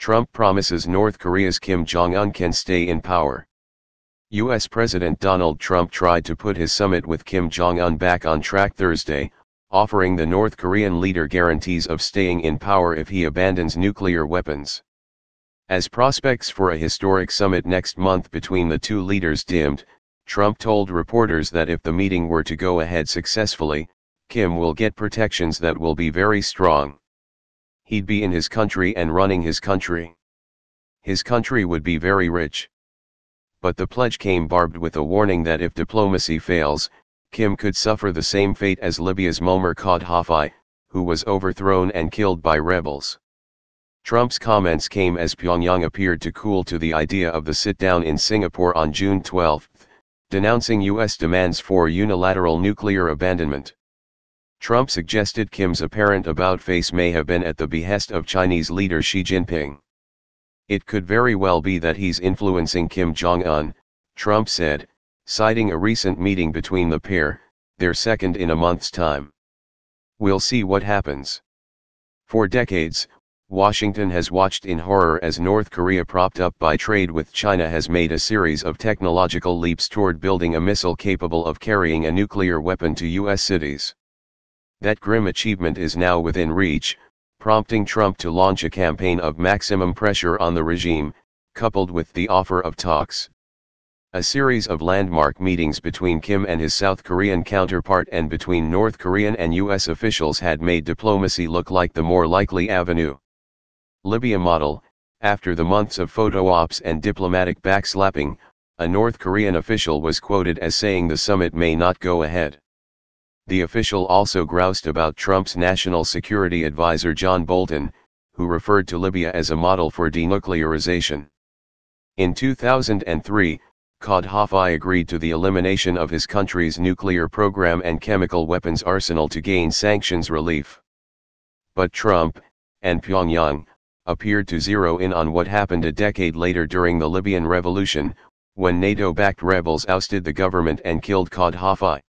Trump promises North Korea's Kim Jong Un can stay in power. U.S. President Donald Trump tried to put his summit with Kim Jong Un back on track Thursday, offering the North Korean leader guarantees of staying in power if he abandons nuclear weapons. As prospects for a historic summit next month between the two leaders dimmed, Trump told reporters that if the meeting were to go ahead successfully, Kim will get protections that will be very strong. He'd be in his country and running his country. His country would be very rich. But the pledge came barbed with a warning that if diplomacy fails, Kim could suffer the same fate as Libya's Moamer Kadhafi, who was overthrown and killed by rebels. Trump's comments came as Pyongyang appeared to cool to the idea of the sit-down in Singapore on June 12, denouncing U.S. demands for unilateral nuclear abandonment. Trump suggested Kim's apparent about-face may have been at the behest of Chinese leader Xi Jinping. It could very well be that he's influencing Kim Jong Un, Trump said, citing a recent meeting between the pair, their second in a month's time. We'll see what happens. For decades, Washington has watched in horror as North Korea, propped up by trade with China, has made a series of technological leaps toward building a missile capable of carrying a nuclear weapon to U.S. cities. That grim achievement is now within reach, prompting Trump to launch a campaign of maximum pressure on the regime, coupled with the offer of talks. A series of landmark meetings between Kim and his South Korean counterpart and between North Korean and U.S. officials had made diplomacy look like the more likely avenue. Libya model: after the months of photo ops and diplomatic backslapping, a North Korean official was quoted as saying the summit may not go ahead. The official also groused about Trump's national security advisor John Bolton, who referred to Libya as a model for denuclearization. In 2003, Kadhafi agreed to the elimination of his country's nuclear program and chemical weapons arsenal to gain sanctions relief. But Trump, and Pyongyang, appeared to zero in on what happened a decade later during the Libyan revolution, when NATO-backed rebels ousted the government and killed Kadhafi.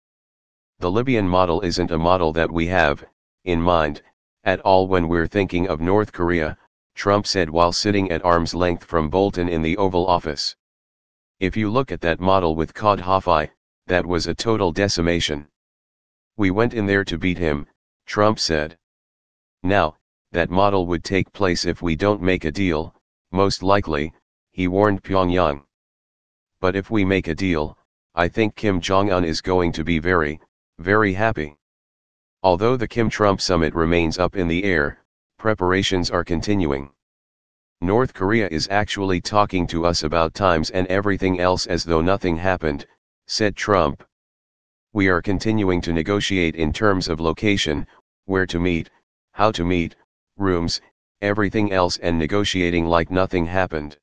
The Libyan model isn't a model that we have in mind at all when we're thinking of North Korea, Trump said while sitting at arm's length from Bolton in the Oval Office. If you look at that model with Kadhafi, that was a total decimation. We went in there to beat him, Trump said. Now, that model would take place if we don't make a deal, most likely, he warned Pyongyang. But if we make a deal, I think Kim Jong Un is going to be very, very happy. Although the Kim-Trump summit remains up in the air, preparations are continuing. North Korea is actually talking to us about times and everything else as though nothing happened, said Trump. We are continuing to negotiate in terms of location, where to meet, how to meet, rooms, everything else, and negotiating like nothing happened.